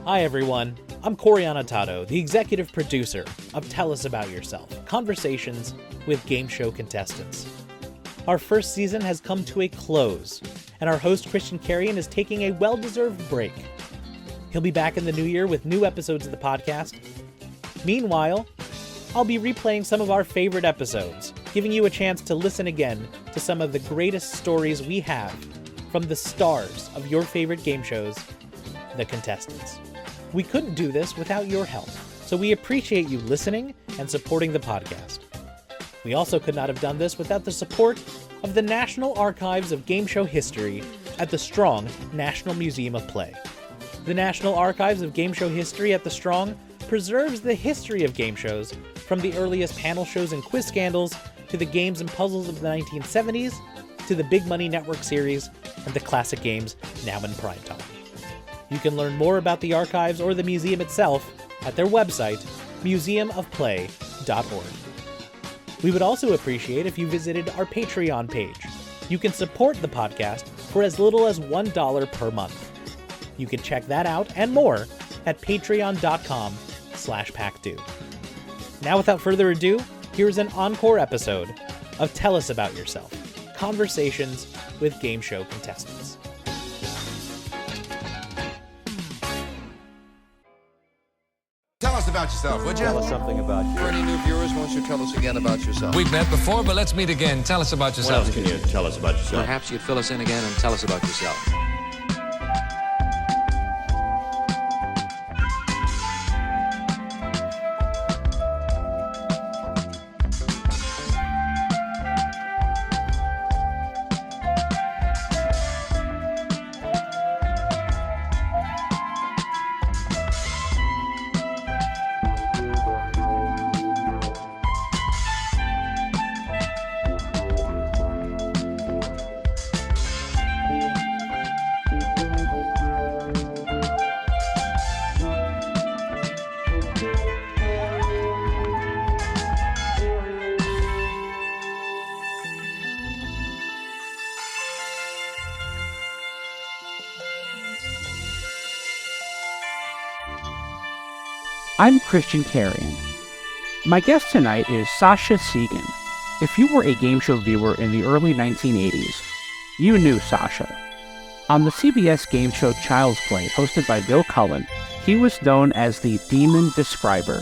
Hi everyone, I'm Cory Anotado, the executive producer of Tell Us About Yourself, conversations with game show contestants. Our first season has come to a close, and our host Christian Carrion is taking a well-deserved break. He'll be back in the new year with new episodes of the podcast. Meanwhile, I'll be replaying some of our favorite episodes, giving you a chance to listen again to some of the greatest stories we have from the stars of your favorite game shows, the contestants. We couldn't do this without your help, so we appreciate you listening and supporting the podcast. We also could not have done this without the support of the National Archives of Game Show History at the Strong National Museum of Play. The National Archives of Game Show History at the Strong preserves the history of game shows, from the earliest panel shows and quiz scandals, to the games and puzzles of the 1970s, to the Big Money Network series, and the classic games now in prime time. You can learn more about the archives or the museum itself at their website, museumofplay.org. We would also appreciate if you visited our Patreon page. You can support the podcast for as little as $1 per month. You can check that out and more at patreon.com/packdo. Now, without further ado, here's an encore episode of Tell Us About Yourself, conversations with game show contestants. Tell us about yourself, would you? Tell us something about you. For any new viewers, why don't you tell us again about yourself? We've met before, but let's meet again. Tell us about yourself. What else can you tell us about yourself? Perhaps you'd fill us in again and tell us about yourself. I'm Christian Carrion. My guest tonight is Sascha Segan. If you were a game show viewer in the early 1980s, you knew Sascha. On the CBS game show Child's Play, hosted by Bill Cullen, he was known as the Demon Describer,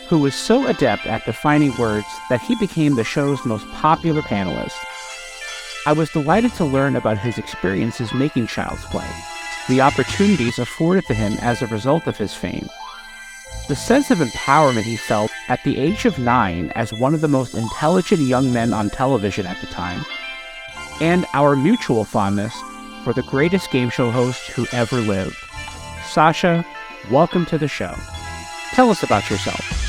who was so adept at defining words that he became the show's most popular panelist. I was delighted to learn about his experiences making Child's Play, the opportunities afforded to him as a result of his fame, the sense of empowerment he felt at the age of 9 as one of the most intelligent young men on television at the time, and our mutual fondness for the greatest game show host who ever lived. Sascha, welcome to the show. Tell us about yourself.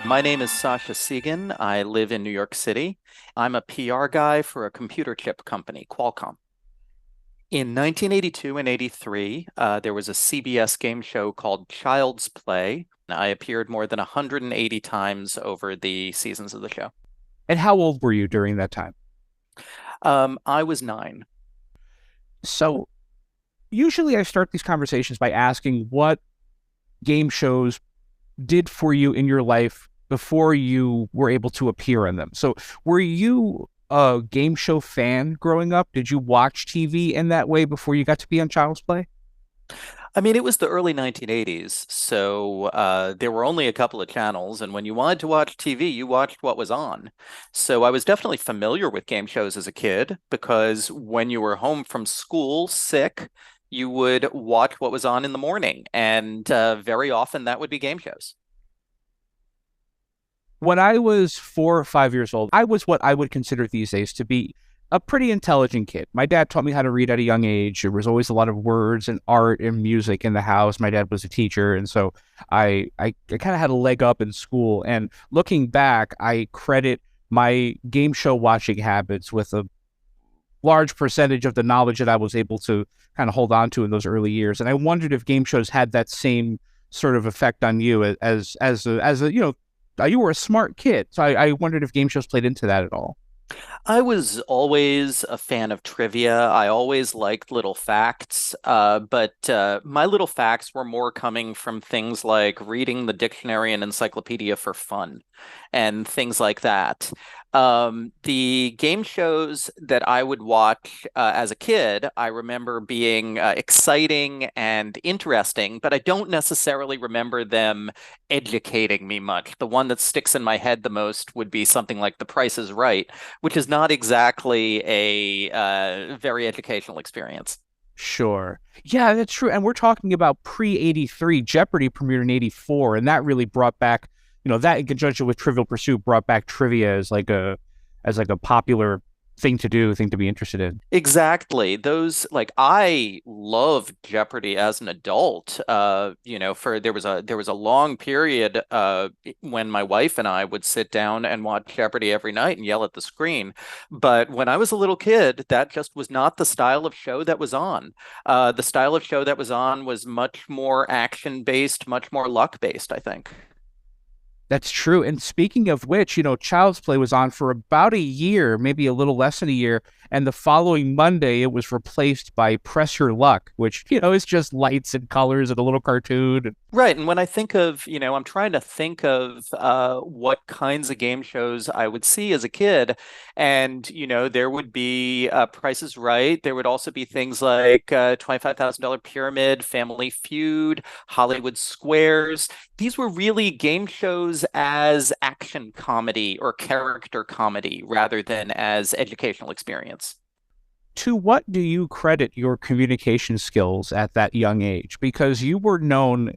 My name is Sascha Segan. I live in New York City. I'm a PR guy for a computer chip company, Qualcomm. In 1982 and 83, there was a CBS game show called Child's Play. I appeared more than 180 times over the seasons of the show. And how old were you during that time? I was 9. So, usually I start these conversations by asking what game shows did for you in your life before you were able to appear in them. So were you a game show fan growing up? Did you watch TV in that way before you got to be on Child's Play? I mean, it was the early 1980s, so there were only a couple of channels, and when you wanted to watch TV, you watched what was on. So I was definitely familiar with game shows as a kid, because when you were home from school sick, you would watch what was on in the morning, and very often that would be game shows. When I was 4 or 5 years old, I was what I would consider these days to be a pretty intelligent kid. My dad taught me how to read at a young age. There was always a lot of words and art and music in the house. My dad was a teacher, and so I kind of had a leg up in school. And looking back, I credit my game show watching habits with a large percentage of the knowledge that I was able to kind of hold on to in those early years. And I wondered if game shows had that same sort of effect on you as a you know, you were a smart kid. So I wondered if game shows played into that at all. I was always a fan of trivia. I always liked little facts, but my little facts were more coming from things like reading the dictionary and encyclopedia for fun and things like that. The game shows that I would watch as a kid, I remember being exciting and interesting, but I don't necessarily remember them educating me much. The one that sticks in my head the most would be something like The Price is Right, which is not exactly a very educational experience. Sure. Yeah, that's true. And we're talking about pre-83. Jeopardy premiered in 84, and that really brought back, that in conjunction with Trivial Pursuit brought back trivia as like a popular thing to do, thing to be interested in. Exactly. Those like I loved Jeopardy as an adult. For there was a long period when my wife and I would sit down and watch Jeopardy every night and yell at the screen. But when I was a little kid, that just was not the style of show that was on. The style of show that was on was much more action based, much more luck based, I think. That's true. And speaking of which, Child's Play was on for about a year, maybe a little less than a year. And the following Monday, it was replaced by Press Your Luck, which, is just lights and colors and a little cartoon. Right. And when I think of, I'm trying to think of what kinds of game shows I would see as a kid. And, there would be Price is Right. There would also be things like $25,000 Pyramid, Family Feud, Hollywood Squares. These were really game shows as action comedy or character comedy rather than as educational experience. To what do you credit your communication skills at that young age? Because you were known,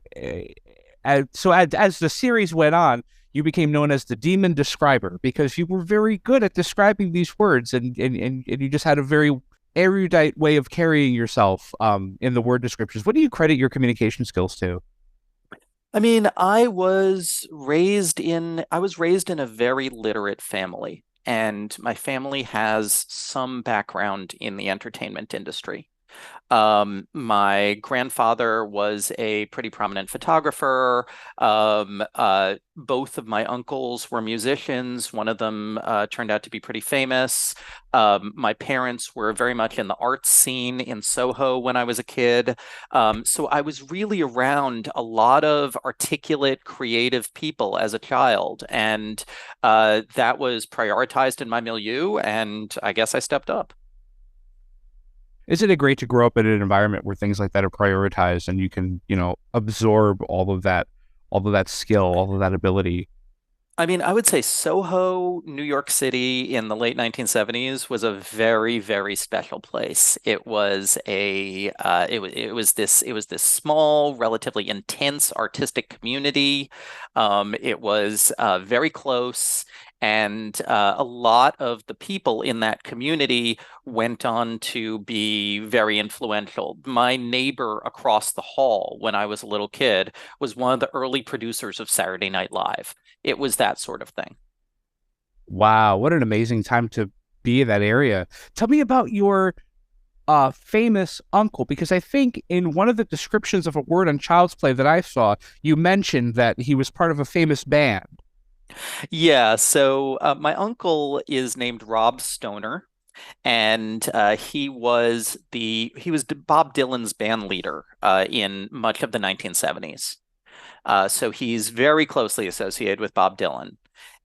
as the series went on, you became known as the Demon Describer because you were very good at describing these words and you just had a very erudite way of carrying yourself in the word descriptions. What do you credit your communication skills to? I mean, I was raised in a very literate family, and my family has some background in the entertainment industry. My grandfather was a pretty prominent photographer. Both of my uncles were musicians. One of them turned out to be pretty famous. My parents were very much in the arts scene in Soho when I was a kid. So I was really around a lot of articulate, creative people as a child, and that was prioritized in my milieu, and I guess I stepped up. Isn't it great to grow up in an environment where things like that are prioritized and you can, absorb all of that skill, all of that ability? I mean, I would say Soho, New York City in the late 1970s was a very, very special place. It was this small, relatively intense artistic community. It was very close, and a lot of the people in that community went on to be very influential. My neighbor across the hall when I was a little kid was one of the early producers of Saturday Night Live. It was that sort of thing. Wow, what an amazing time to be in that area. Tell me about your famous uncle, because I think in one of the descriptions of a word on Child's Play that I saw, you mentioned that he was part of a famous band. Yeah, so my uncle is named Rob Stoner, and he was Bob Dylan's band leader in much of the 1970s. So he's very closely associated with Bob Dylan.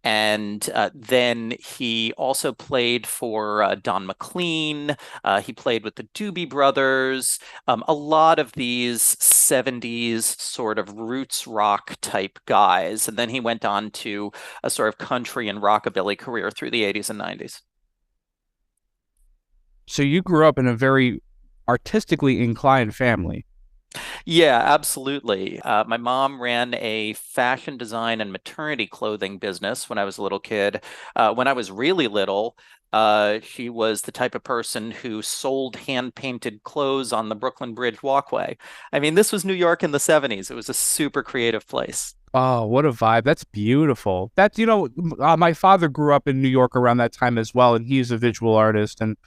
And then he also played for Don McLean. He played with the Doobie Brothers. A lot of these 70s sort of roots rock type guys. And then he went on to a sort of country and rockabilly career through the 80s and 90s. So you grew up in a very artistically inclined family. Yeah, absolutely. My mom ran a fashion design and maternity clothing business when I was a little kid. When I was really little, she was the type of person who sold hand-painted clothes on the Brooklyn Bridge walkway. I mean, this was New York in the 70s. It was a super creative place. Oh, what a vibe. That's beautiful. My father grew up in New York around that time as well, and he's a visual artist, and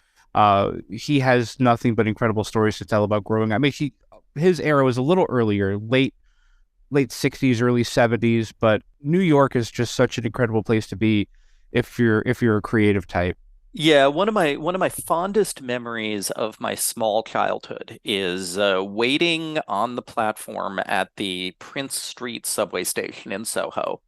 he has nothing but incredible stories to tell about growing up. I mean, his era was a little earlier, late 60s, early 70s, but New York is just such an incredible place to be if you're a creative type. Yeah, one of my fondest memories of my small childhood is waiting on the platform at the Prince Street subway station in Soho.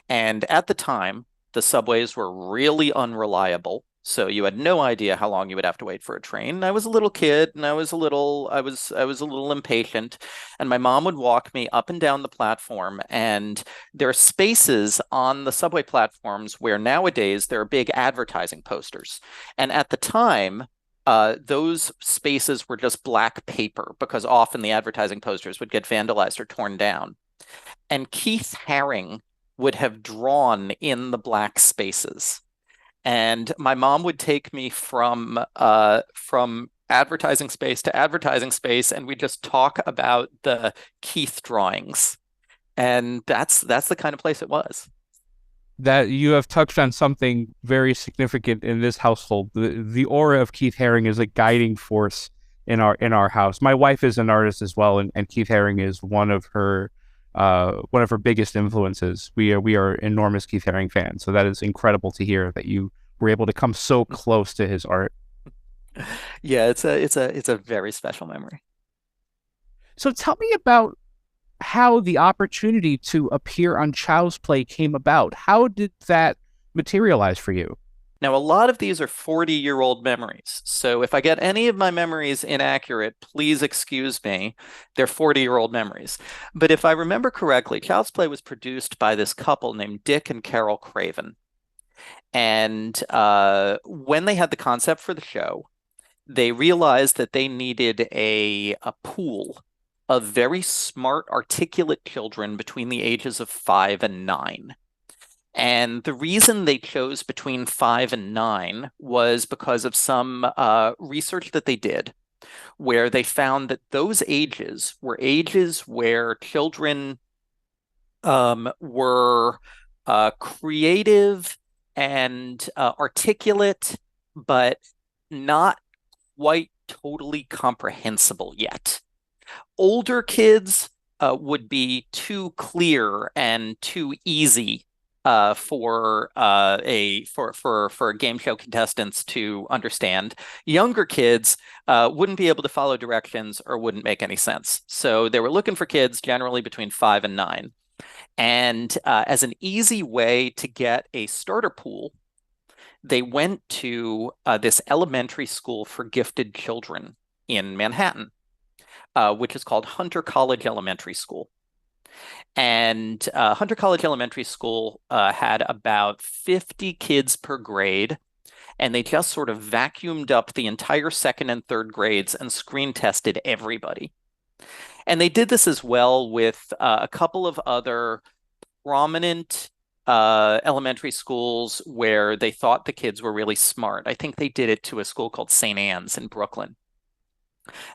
And at the time, the subways were really unreliable. So you had no idea how long you would have to wait for a train. I was a little kid and I was a little impatient. And my mom would walk me up and down the platform. And there are spaces on the subway platforms where nowadays there are big advertising posters. And at the time, those spaces were just black paper because often the advertising posters would get vandalized or torn down. And Keith Haring would have drawn in the black spaces. And my mom would take me from advertising space to advertising space, and we just talk about the Keith drawings. And that's the kind of place it was. That you have touched on something very significant in this household. The aura of Keith Haring is a guiding force in our house. My wife is an artist as well, and Keith Haring is one of her biggest influences. We are enormous Keith Haring fans, so that is incredible to hear that you were able to come so close to his art. Yeah, it's a very special memory. So tell me about how the opportunity to appear on Child's Play came about. How did that materialize for you? Now, a lot of these are 40-year-old memories. So if I get any of my memories inaccurate, please excuse me. They're 40-year-old memories. But if I remember correctly, Child's Play was produced by this couple named Dick and Carol Craven. And when they had the concept for the show, they realized that they needed a pool of very smart, articulate children between the ages of 5 and 9. And the reason they chose between 5 and 9 was because of some research that they did, where they found that those ages were ages where children were creative and articulate, but not quite totally comprehensible yet. Older kids would be too clear and too easy for game show contestants to understand. Younger kids wouldn't be able to follow directions or wouldn't make any sense. So they were looking for kids generally between 5 and 9. And as an easy way to get a starter pool, they went to this elementary school for gifted children in Manhattan, which is called Hunter College Elementary School. And Hunter College Elementary School had about 50 kids per grade, and they just sort of vacuumed up the entire second and third grades and screen tested everybody. And they did this as well with a couple of other prominent elementary schools where they thought the kids were really smart. I think they did it to a school called St. Anne's in Brooklyn.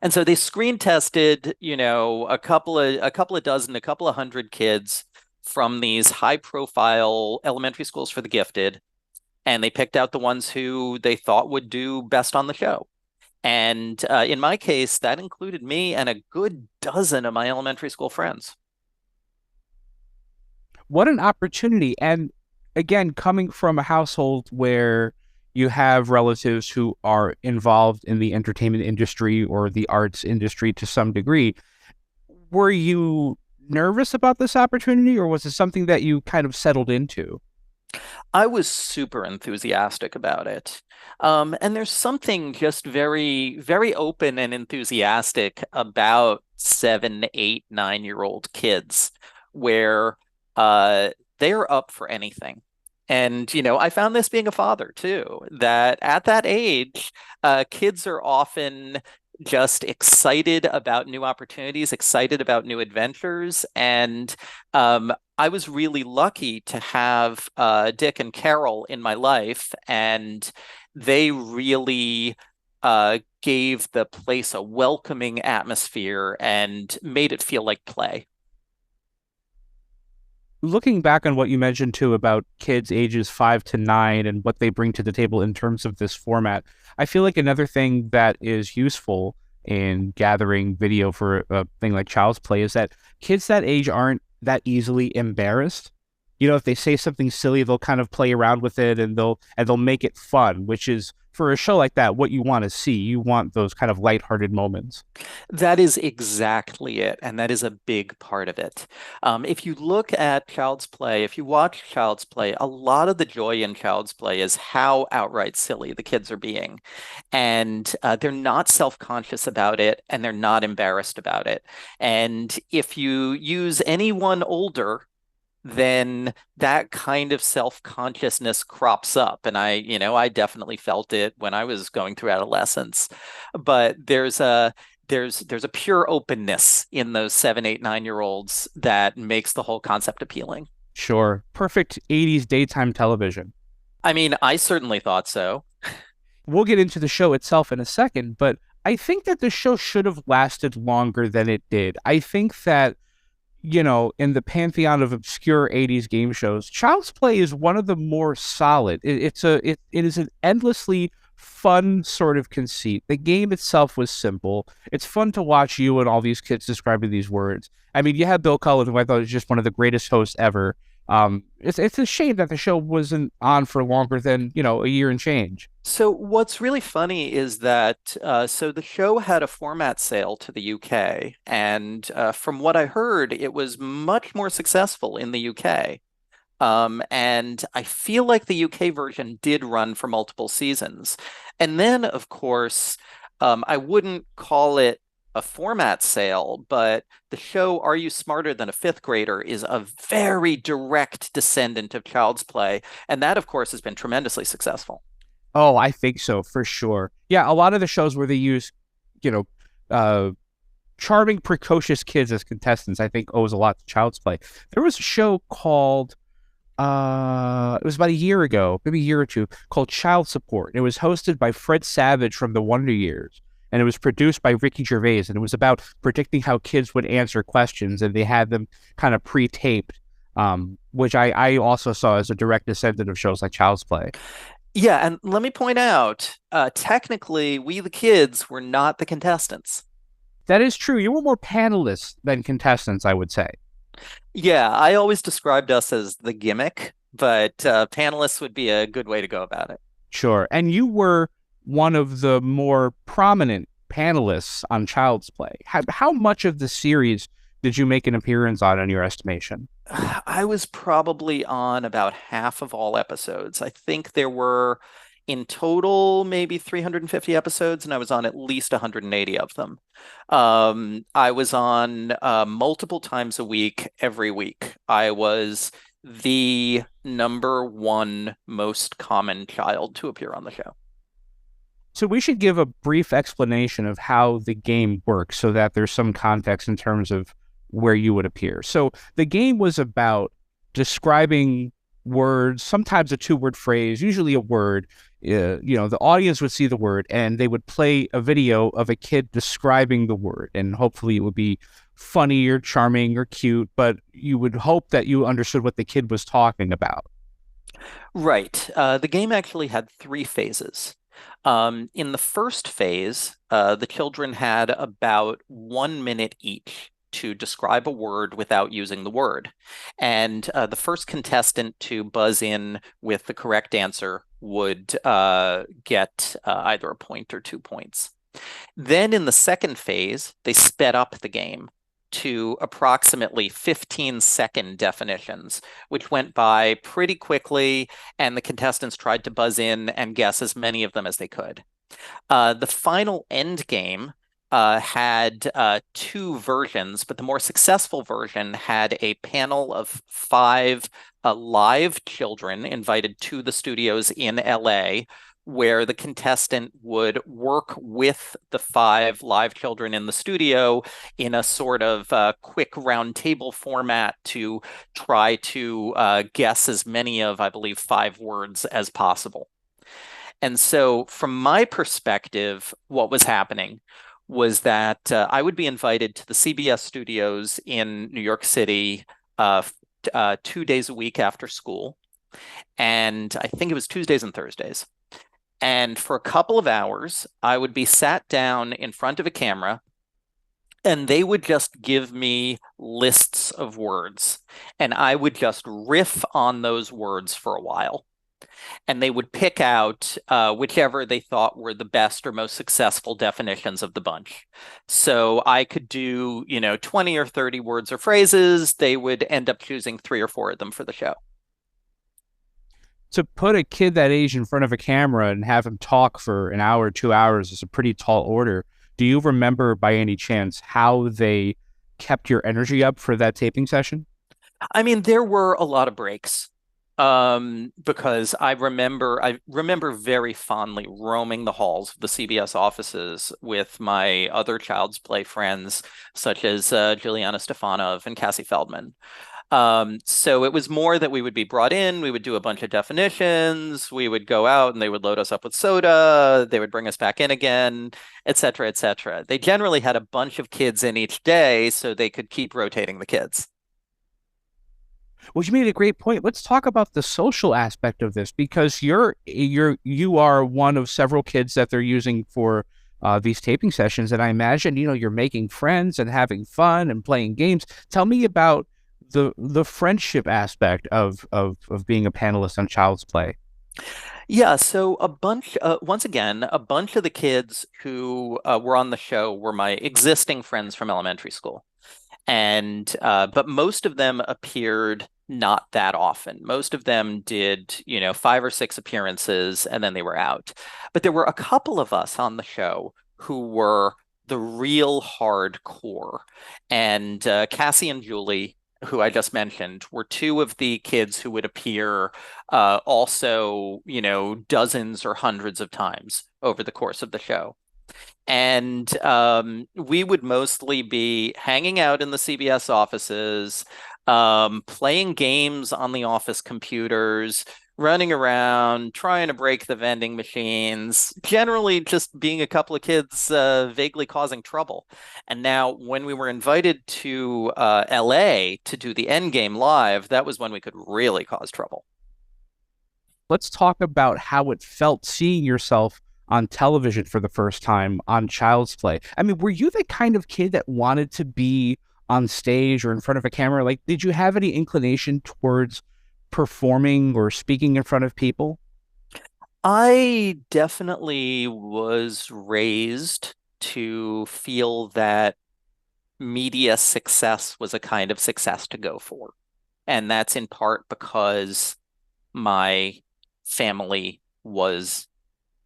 And so they screen tested, a couple of dozen, a couple of hundred kids from these high profile elementary schools for the gifted. And they picked out the ones who they thought would do best on the show. And in my case, that included me and a good dozen of my elementary school friends. What an opportunity. And again, coming from a household where you have relatives who are involved in the entertainment industry or the arts industry to some degree, were you nervous about this opportunity, or was it something that you kind of settled into? I was super enthusiastic about it. And there's something just very, very open and enthusiastic about 7, 8, 9-year-old kids where they're up for anything. And, I found this being a father too, that at that age, kids are often just excited about new opportunities, excited about new adventures. And I was really lucky to have Dick and Carol in my life, and they really gave the place a welcoming atmosphere and made it feel like play. Looking back on what you mentioned too about kids ages 5 to 9 and what they bring to the table in terms of this format, I feel like another thing that is useful in gathering video for a thing like Child's Play is that kids that age aren't that easily embarrassed. if they say something silly, they'll kind of play around with it and they'll make it fun, which is for a show like that what you want to see. You want those kind of lighthearted moments. That is exactly it, and that is a big part of it. If you look at Child's Play, if you watch Child's Play, a lot of the joy in Child's Play is how outright silly the kids are being. And they're not self-conscious about it, and they're not embarrassed about it. And if you use anyone older, then that kind of self-consciousness crops up. And I definitely felt it when I was going through adolescence. But there's a pure openness in those 7, 8, 9-year-olds that makes the whole concept appealing. Sure. Perfect 80s daytime television. I mean, I certainly thought so. We'll get into the show itself in a second, but I think that the show should have lasted longer than it did. I think that in the pantheon of obscure 80s game shows, Child's Play is one of the more solid. It is an endlessly fun sort of conceit. The game itself was simple. It's fun to watch you and all these kids describing these words. I mean, you have Bill Cullen, who I thought was just one of the greatest hosts ever. It's a shame that the show wasn't on for longer than, a year and change. So what's really funny is that so the show had a format sale to the UK, and from what I heard, it was much more successful in the UK. And I feel like the UK version did run for multiple seasons. And then, of course, I wouldn't call it a format sale, but the show Are You Smarter Than a Fifth Grader is a very direct descendant of Child's Play. And that, of course, has been tremendously successful. Oh, I think so, for sure. Yeah, a lot of the shows where they use, charming, precocious kids as contestants, I think owes a lot to Child's Play. There was a show called, it was about a year ago, maybe a year or two, called Child Support. It was hosted by Fred Savage from The Wonder Years, and it was produced by Ricky Gervais, and it was about predicting how kids would answer questions, and they had them kind of pre-taped, which I also saw as a direct descendant of shows like Child's Play. Yeah, and let me point out, technically, we the kids were not the contestants. That is true. You were more panelists than contestants, I would say. Yeah, I always described us as the gimmick, but panelists would be a good way to go about it. Sure. And you were one of the more prominent panelists on Child's Play. How much of the series did you make an appearance on, in your estimation? I was probably on about half of all episodes. I think there were in total maybe 350 episodes, and I was on at least 180 of them. I was on multiple times a week, every week. I was the number one most common child to appear on the show. So we should give a brief explanation of how the game works so that there's some context in terms of where you would appear. So the game was about describing words, sometimes a two-word phrase, usually a word. The audience would see the word and they would play a video of a kid describing the word, and hopefully it would be funny or charming or cute, but you would hope that you understood what the kid was talking about. Right. The game actually had 3 phases. In the first phase, the children had about 1 minute each to describe a word without using the word. And the first contestant to buzz in with the correct answer would get either a point or 2 points. Then in the second phase, they sped up the game to approximately 15-second definitions, which went by pretty quickly, and the contestants tried to buzz in and guess as many of them as they could. The final end game had 2 versions, but the more successful version had a panel of 5 live children invited to the studios in LA, where the contestant would work with the 5 live children in the studio in a sort of quick round table format to try to guess as many of, I believe, 5 words as possible. And so from my perspective, what was happening was that I would be invited to the CBS studios in New York City 2 days a week after school. And I think it was Tuesdays and Thursdays. And for a couple of hours, I would be sat down in front of a camera And they would just give me lists of words, and I would just riff on those words for a while. And they would pick out whichever they thought were the best or most successful definitions of the bunch. So I could do, 20 or 30 words or phrases. They would end up choosing 3 or 4 of them for the show. To put a kid that age in front of a camera and have him talk for an hour, 2 hours is a pretty tall order. Do you remember by any chance how they kept your energy up for that taping session? I mean, there were a lot of breaks. Because I remember very fondly roaming the halls of the CBS offices with my other Child's Play friends, such as Juliana Stefanov and Cassie Feldman. So it was more that we would be brought in, we would do a bunch of definitions, we would go out and they would load us up with soda, they would bring us back in again, et cetera, et cetera. They generally had a bunch of kids in each day so they could keep rotating the kids. Well, you made a great point. Let's talk about the social aspect of this, because you are one of several kids that they're using for these taping sessions, and I imagine you're making friends and having fun and playing games. Tell me about the friendship aspect of being a panelist on Child's Play. Yeah, so once again, a bunch of the kids who were on the show were my existing friends from elementary school. And but most of them appeared not that often. Most of them did, 5 or 6 appearances and then they were out. But there were a couple of us on the show who were the real hardcore. And Cassie and Julie, who I just mentioned, were 2 of the kids who would appear also, dozens or hundreds of times over the course of the show. And we would mostly be hanging out in the CBS offices, playing games on the office computers, running around, trying to break the vending machines, generally just being a couple of kids vaguely causing trouble. And now when we were invited to LA to do the Endgame live, that was when we could really cause trouble. Let's talk about how it felt seeing yourself on television for the first time on Child's Play. I mean, were you the kind of kid that wanted to be on stage or in front of a camera? Like, did you have any inclination towards performing or speaking in front of people? I definitely was raised to feel that media success was a kind of success to go for. And that's in part because my family was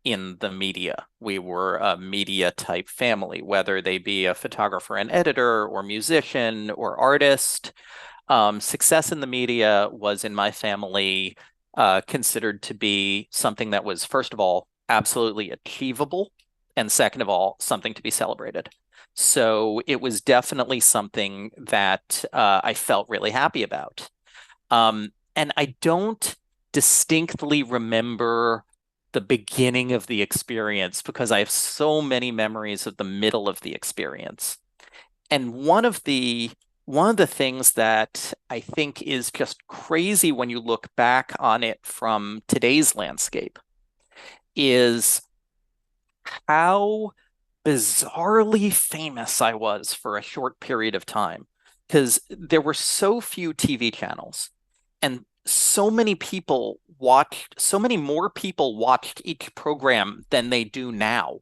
in the media. We were a media type family, whether they be a photographer and editor or musician or artist. Success in the media was in my family considered to be something that was, first of all, absolutely achievable, and second of all, something to be celebrated. So it was definitely something that I felt really happy about. And I don't distinctly remember the beginning of the experience because I have so many memories of the middle of the experience. And one of the things that I think is just crazy when you look back on it from today's landscape is how bizarrely famous I was for a short period of time, because there were so few TV channels and so many more people watched each program than they do now,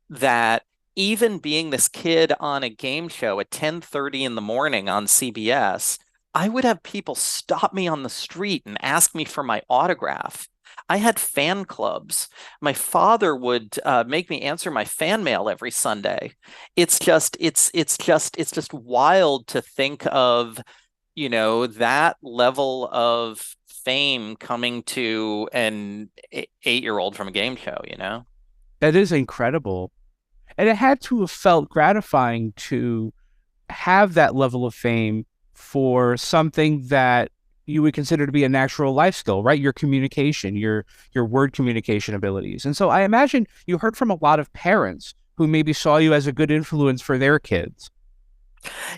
that even being this kid on a game show at 10:30 in the morning on CBS, I would have people stop me on the street and ask me for my autograph. I had fan clubs. My father would make me answer my fan mail every Sunday. It's just wild to think of, that level of fame coming to an 8-year-old from a game show, That is incredible. And it had to have felt gratifying to have that level of fame for something that you would consider to be a natural life skill, right? Your communication, your word communication abilities. And so I imagine you heard from a lot of parents who maybe saw you as a good influence for their kids.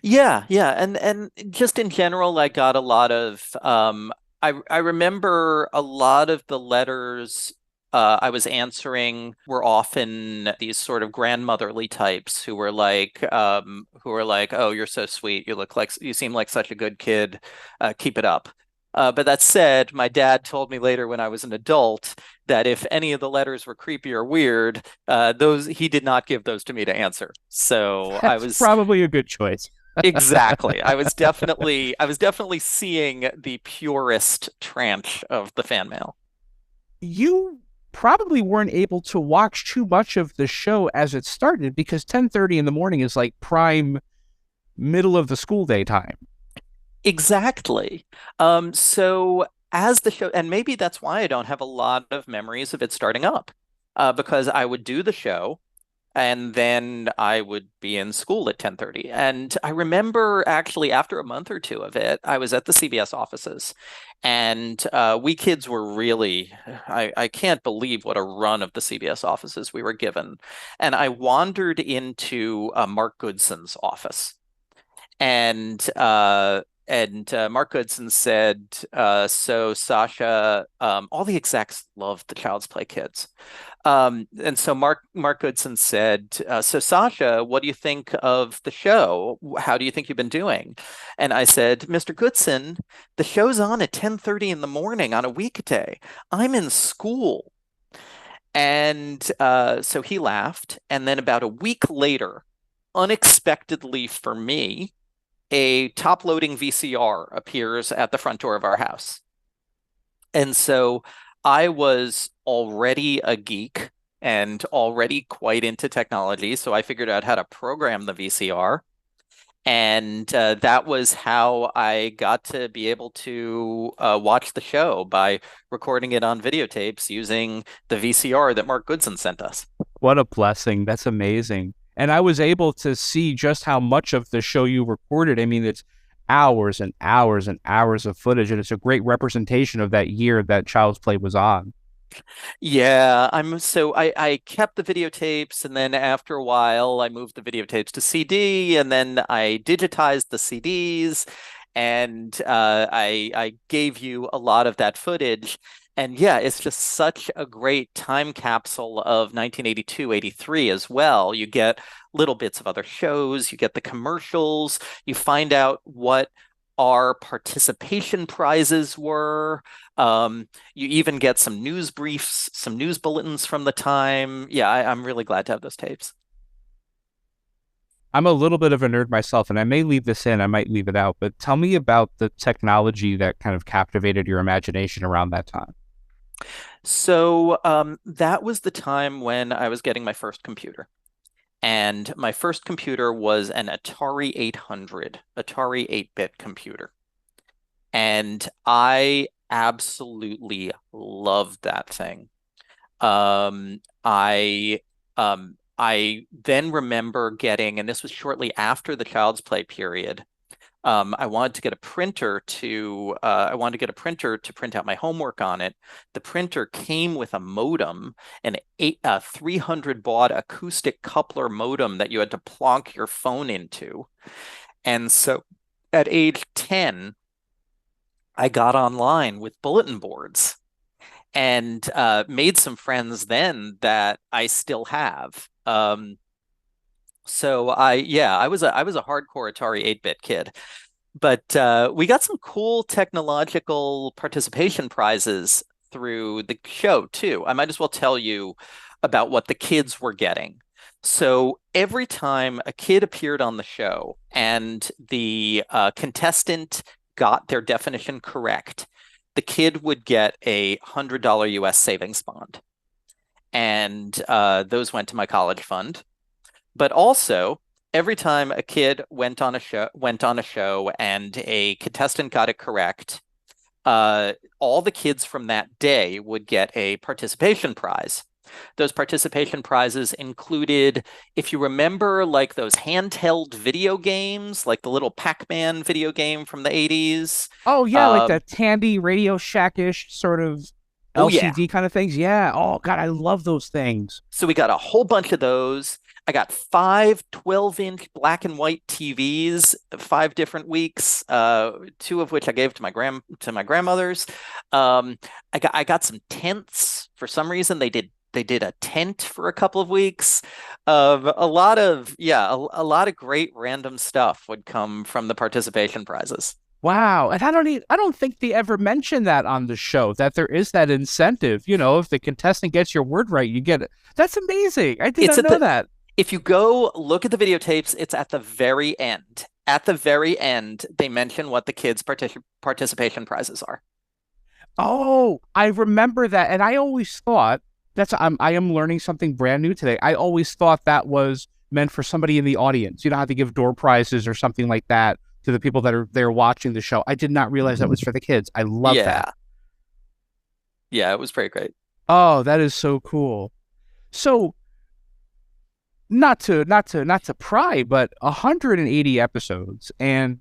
Yeah. And just in general, I got a lot of I remember a lot of the letters I was answering were often these sort of grandmotherly types who were like, "Oh, you're so sweet. You seem like such a good kid. Keep it up." But that said, my dad told me later when I was an adult that if any of the letters were creepy or weird, those he did not give those to me to answer. So I That's was probably a good choice. exactly. I was definitely seeing the purest tranche of the fan mail. You probably weren't able to watch too much of the show as it started because 10:30 in the morning is like prime middle of the school day time. Exactly. So as the show, and maybe that's why I don't have a lot of memories of it starting up, because I would do the show and then I would be in school at 10:30. And I remember actually after a month or two of it, I was at the CBS offices and we kids were really, I can't believe what a run of the CBS offices we were given. And I wandered into Mark Goodson's office. And Mark Goodson said, "So Sascha, all the execs loved the Child's Play kids." And so Mark Goodson said, "So Sascha, what do you think of the show? How do you think you've been doing?" And I said, "Mr. Goodson, the show's on at 10:30 in the morning on a weekday. I'm in school." And so he laughed. And then about a week later, unexpectedly for me, a top-loading VCR appears at the front door of our house. And so I was already a geek and already quite into technology. So I figured out how to program the VCR. And that was how I got to be able to watch the show by recording it on videotapes using the VCR that Mark Goodson sent us. What a blessing. That's amazing. And I was able to see just how much of the show you recorded. I mean, it's hours and hours and hours of footage, and it's a great representation of that year that Child's Play was on. Yeah, I kept the videotapes, and then after a while I moved the videotapes to CD, and then I digitized the CDs, and I gave you a lot of that footage. And yeah, it's just such a great time capsule of 1982, 83 as well. You get little bits of other shows, you get the commercials, you find out what our participation prizes were. You even get some news briefs, some news bulletins from the time. Yeah, I'm really glad to have those tapes. I'm a little bit of a nerd myself, and I may leave this in, I might leave it out, but tell me about the technology that kind of captivated your imagination around that time. So that was the time when I was getting my first computer. And my first computer was an Atari 800, Atari 8-bit computer. And I absolutely loved that thing. Um, I I then remember getting, and this was shortly after the Child's Play period. I wanted to get a printer to print out my homework on it. The printer came with a modem, a 300 baud acoustic coupler modem that you had to plonk your phone into. And so at age 10, I got online with bulletin boards and made some friends then that I still have. So I was a hardcore Atari 8-bit kid, but we got some cool technological participation prizes through the show too. I might as well tell you about what the kids were getting. So every time a kid appeared on the show and the contestant got their definition correct, the kid would get a $100 US savings bond. And those went to my college fund. But also, every time a kid went on a show and a contestant got it correct, all the kids from that day would get a participation prize. Those participation prizes included, if you remember, like those handheld video games, like the little Pac-Man video game from the 80s. Oh, yeah, like that Tandy Radio Shack-ish sort of LCD kind of things. Yeah. Oh, God, I love those things. So we got a whole bunch of those. I got 5 12-inch black and white TVs, 5 different weeks, 2 of which I gave to my grandmothers. I got some tents. For some reason, they did a tent for a couple of weeks. A lot of a lot of great random stuff would come from the participation prizes. Wow. And I don't think they ever mentioned that on the show, that there is that incentive. If the contestant gets your word right, you get it. That's amazing. I did It's not know that. If you go look at the videotapes, it's at the very end. At the very end, they mention what the kids' participation prizes are. Oh, I remember that. And I always thought I am learning something brand new today. I always thought that was meant for somebody in the audience. You know how to give door prizes or something like that to the people that are there watching the show. I did not realize that was for the kids. I love that. Yeah, it was pretty great. Oh, that is so cool. So not to pry, but 180 episodes, and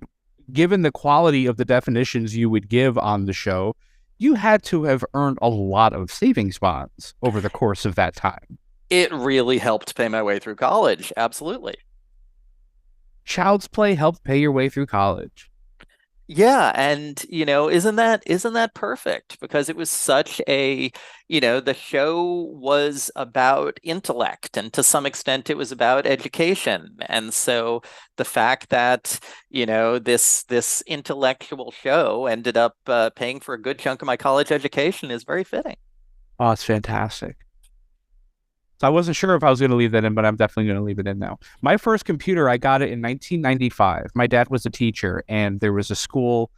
given the quality of the definitions you would give on the show, you had to have earned a lot of savings bonds over the course of that time. It really helped pay my way through college. Absolutely. Child's Play helped pay your way through college. Yeah, and isn't that perfect? Because it was such the show was about intellect, and to some extent it was about education. And so the fact that, this intellectual show ended up paying for a good chunk of my college education is very fitting. Oh, it's fantastic. So I wasn't sure if I was going to leave that in, but I'm definitely going to leave it in now. My first computer, I got it in 1995. My dad was a teacher, and there was a school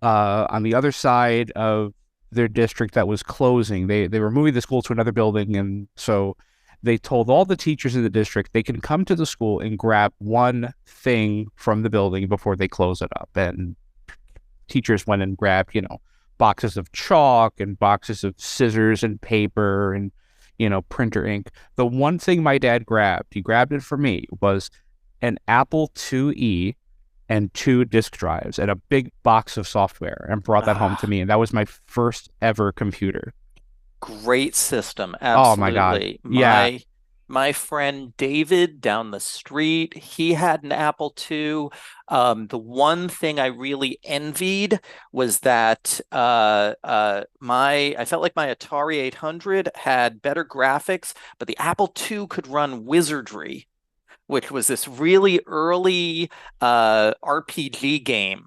on the other side of their district that was closing. They were moving the school to another building, and so they told all the teachers in the district they can come to the school and grab one thing from the building before they close it up. And teachers went and grabbed, boxes of chalk and boxes of scissors and paper and printer ink. The one thing my dad grabbed, he grabbed it for me, was an Apple IIe and 2 disk drives and a big box of software, and brought that home to me. And that was my first ever computer. Great system. Oh my God. Absolutely. Yeah. My friend David down the street, he had an Apple II. The one thing I really envied was that I felt like my Atari 800 had better graphics, but the Apple II could run Wizardry, which was this really early RPG game.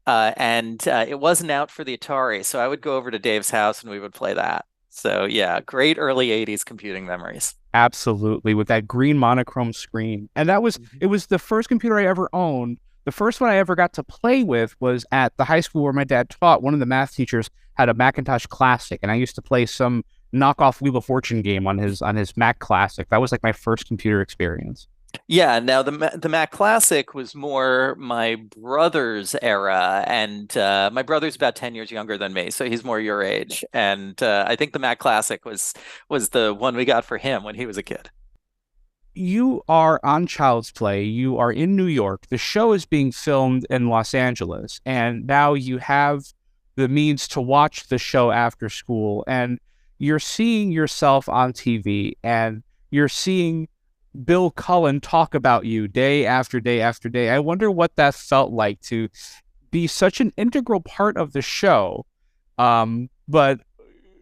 And it wasn't out for the Atari, so I would go over to Dave's house and we would play that. So yeah, great early 80s computing memories. Absolutely, with that green monochrome screen. And it was the first computer I ever owned. The first one I ever got to play with was at the high school where my dad taught. One of the math teachers had a Macintosh Classic, and I used to play some knockoff Wheel of Fortune game on his Mac Classic. That was like my first computer experience. Yeah, now the Mac Classic was more my brother's era, and my brother's about 10 years younger than me, so he's more your age. And I think the Mac Classic was the one we got for him when he was a kid. You are on Child's Play. You are in New York. The show is being filmed in Los Angeles, and now you have the means to watch the show after school, and you're seeing yourself on TV, and you're seeing Bill Cullen talk about you day after day after day. I wonder what that felt like to be such an integral part of the show, but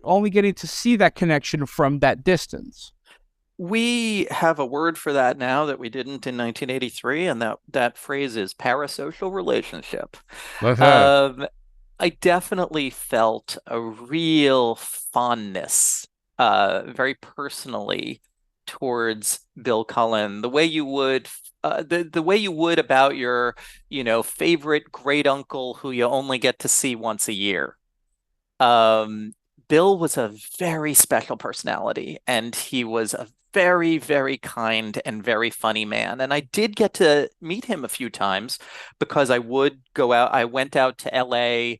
only getting to see that connection from that distance. We have a word for that now that we didn't in 1983, and that phrase is parasocial relationship. I definitely felt a real fondness, very personally, towards Bill Cullen, the way you would the way you would about your, favorite great uncle who you only get to see once a year. Bill was a very special personality, and he was a very, very kind and very funny man. And I did get to meet him a few times because I went out to LA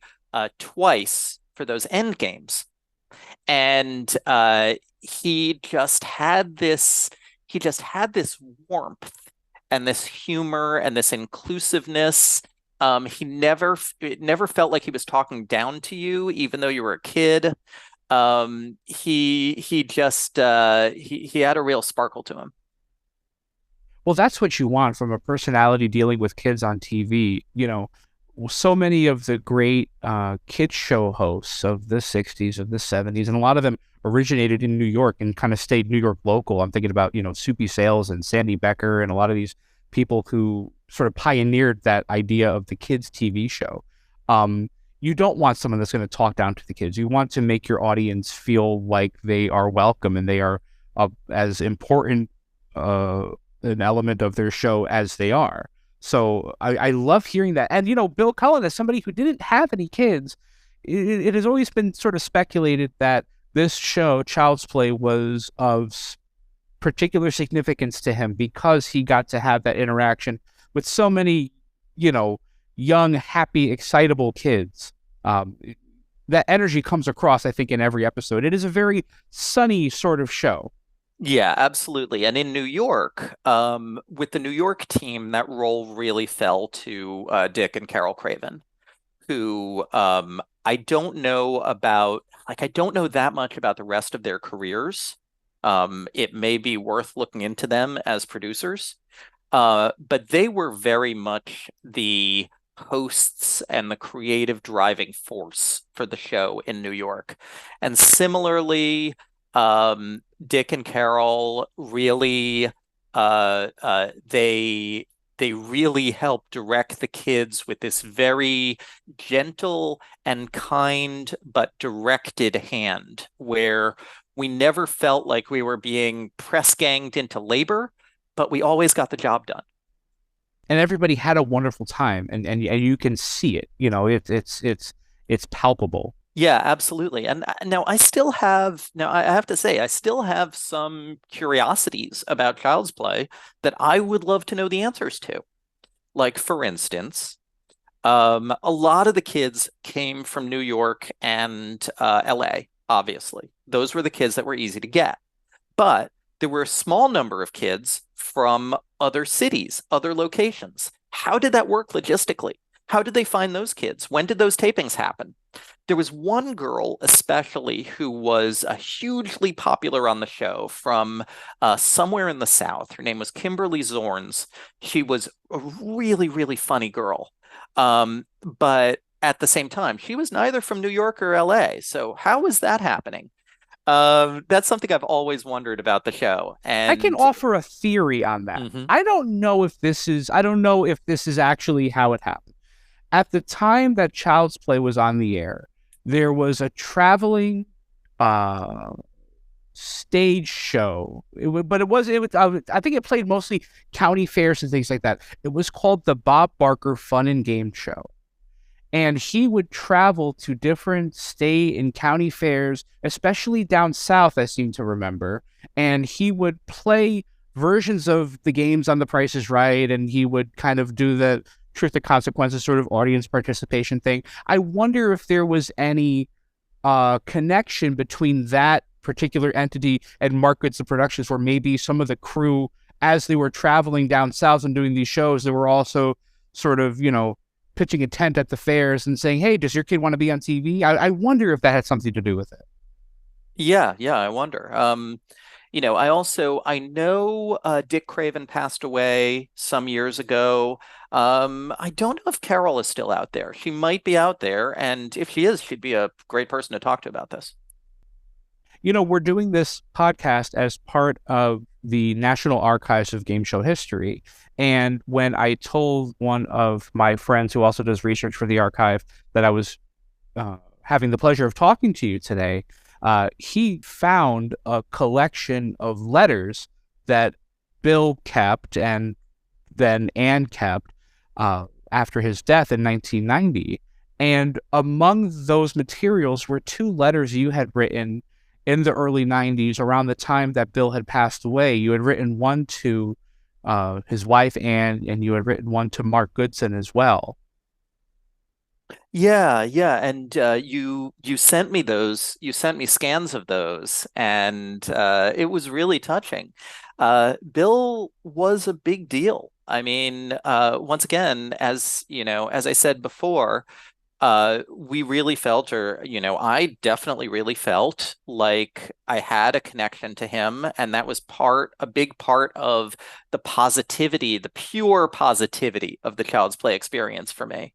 twice for those end games. And he just had this warmth and this humor and this inclusiveness. It never felt like he was talking down to you, even though you were a kid. He had a real sparkle to him. Well, that's what you want from a personality dealing with kids on TV. So many of the great kids show hosts of the 60s, of the 70s, and a lot of them originated in New York and kind of stayed New York local. I'm thinking about, Soupy Sales and Sandy Becker and a lot of these people who sort of pioneered that idea of the kids TV show. You don't want someone that's going to talk down to the kids. You want to make your audience feel like they are welcome and they are as important an element of their show as they are. So I love hearing that. And, Bill Cullen, as somebody who didn't have any kids, it has always been sort of speculated that this show, Child's Play, was of particular significance to him because he got to have that interaction with so many, young, happy, excitable kids. That energy comes across, I think, in every episode. It is a very sunny sort of show. Yeah, absolutely. And in New York, with the New York team, that role really fell to Dick and Carol Craven, who I don't know about, I don't know that much about the rest of their careers. It may be worth looking into them as producers, but they were very much the hosts and the creative driving force for the show in New York. And similarly, Dick and Carol really they really help direct the kids with this very gentle and kind but directed hand, where we never felt like we were being press ganged into labor, but we always got the job done. And everybody had a wonderful time, and you can see it. It's palpable. Yeah, absolutely. And now I have to say, I still have some curiosities about Child's Play that I would love to know the answers to. Like, for instance, a lot of the kids came from New York and LA, obviously. Those were the kids that were easy to get. But there were a small number of kids from other cities, other locations. How did that work logistically? How did they find those kids? When did those tapings happen? There was one girl especially who was hugely popular on the show from somewhere in the South. Her name was Kimberly Zorns. She was a really, really funny girl. But at the same time, she was neither from New York or LA. So how was that happening? That's something I've always wondered about the show. And I can offer a theory on that. Mm-hmm. I don't know if this is actually how it happened. At the time that Child's Play was on the air, there was a traveling stage show. I think it played mostly county fairs and things like that. It was called the Bob Barker Fun and Game Show. And he would travel to different state and county fairs, especially down south, I seem to remember. And he would play versions of the games on The Price is Right, and he would kind of do the Truth or Consequences sort of audience participation thing. I wonder if there was any connection between that particular entity and Mark Goodson Productions, where maybe some of the crew, as they were traveling down south and doing these shows, they were also sort of, pitching a tent at the fairs and saying, hey, does your kid want to be on TV? I wonder if that had something to do with it. Yeah, I wonder. I know Dick Craven passed away some years ago. I don't know if Carol is still out there. She might be out there, and if she is, she'd be a great person to talk to about this. We're doing this podcast as part of the National Archives of Game Show History. And when I told one of my friends who also does research for the archive that I was having the pleasure of talking to you today, he found a collection of letters that Bill kept and then Ann kept after his death in 1990. And among those materials were 2 letters you had written in the early 90s, around the time that Bill had passed away. You had written one to his wife, Ann, and you had written one to Mark Goodson as well. Yeah, and you sent me those. You sent me scans of those, and it was really touching. Bill was a big deal. I mean, once again, as I said before, we really felt, or, I definitely really felt like I had a connection to him. And that was a big part of the positivity, the pure positivity of the Child's Play experience for me.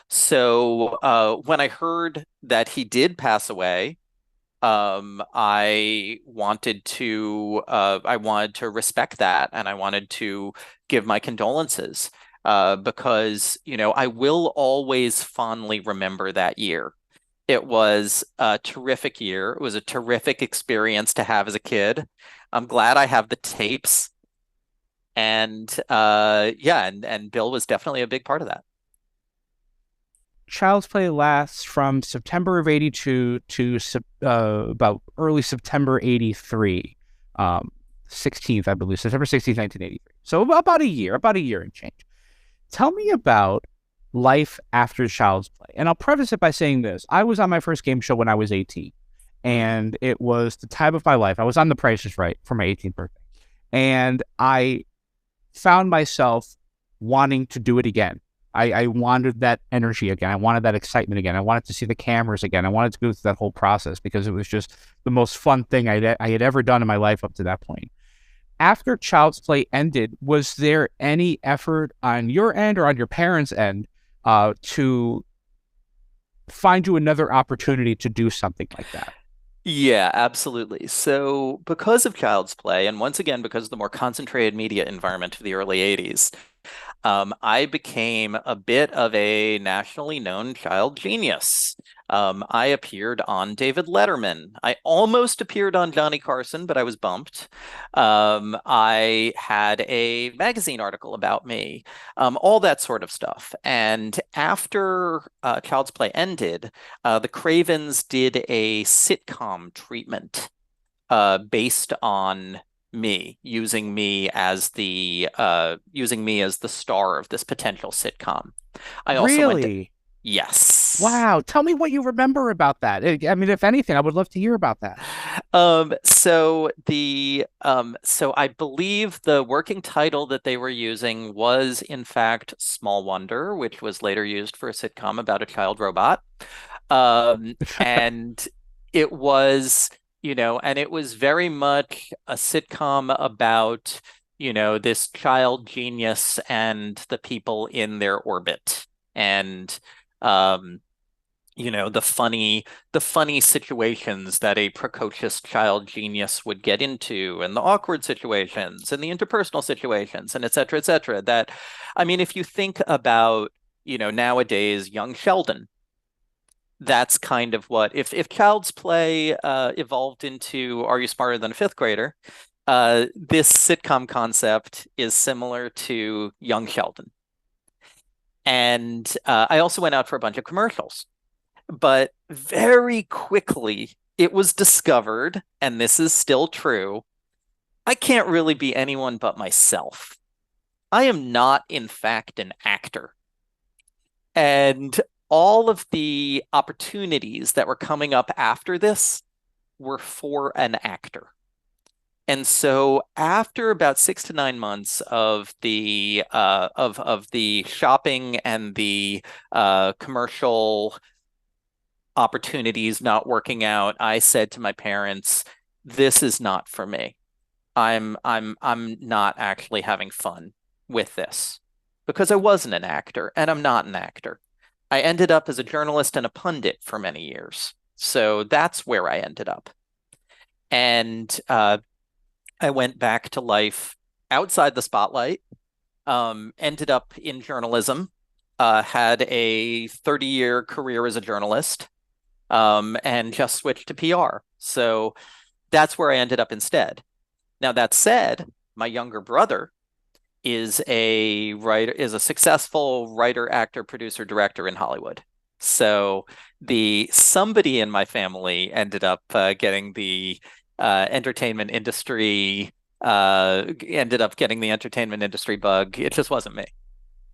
So when I heard that he did pass away, I wanted to respect that, and I wanted to give my condolences, because I will always fondly remember that year. It was a terrific year. It was a terrific experience to have as a kid. I'm glad I have the tapes, and and Bill was definitely a big part of that. Child's Play lasts from September of 82 to about early September 83, 16th, I believe, September 16th, 1983. So about a year and change. Tell me about life after Child's Play. And I'll preface it by saying this. I was on my first game show when I was 18, and it was the time of my life. I was on The Price is Right for my 18th birthday, and I found myself wanting to do it again. I wanted that energy again. I wanted that excitement again. I wanted to see the cameras again. I wanted to go through that whole process because it was just the most fun thing I had ever done in my life up to that point. After Child's Play ended, was there any effort on your end or on your parents' end to find you another opportunity to do something like that? Yeah, absolutely. So because of Child's Play, and once again, because of the more concentrated media environment of the early 80s, I became a bit of a nationally known child genius. I appeared on David Letterman. I almost appeared on Johnny Carson, but I was bumped. I had a magazine article about me, all that sort of stuff. And after Child's Play ended, the Cravens did a sitcom treatment based on me, using me as the star of this potential sitcom. I also went to, Really? yes. Wow. Tell me what you remember about that. I mean, if anything, I would love to hear about that. So I believe the working title that they were using was in fact Small Wonder, which was later used for a sitcom about a child robot. And it was, and it was very much a sitcom about, this child genius and the people in their orbit, and the funny situations that a precocious child genius would get into, and the awkward situations and the interpersonal situations, and et cetera, that, I mean, if you think about, nowadays, young Sheldon, that's kind of what, if Child's Play evolved into Are You Smarter Than a Fifth Grader, this sitcom concept is similar to young Sheldon. And I also went out for a bunch of commercials. But very quickly, it was discovered, and this is still true, I can't really be anyone but myself. I am not, in fact, an actor. And all of the opportunities that were coming up after this were for an actor. And so after about 6 to 9 months of the shopping and the commercial opportunities not working out, I said to my parents, this is not for me. I'm not actually having fun with this, because I wasn't an actor and I'm not an actor. I ended up as a journalist and a pundit for many years. So that's where I ended up. And I went back to life outside the spotlight, ended up in journalism, had a 30-year career as a journalist, and just switched to PR. So that's where I ended up instead. Now, that said, my younger brother is a successful writer, actor, producer, director in Hollywood. So somebody in my family ended up getting the entertainment industry, bug. It just wasn't me.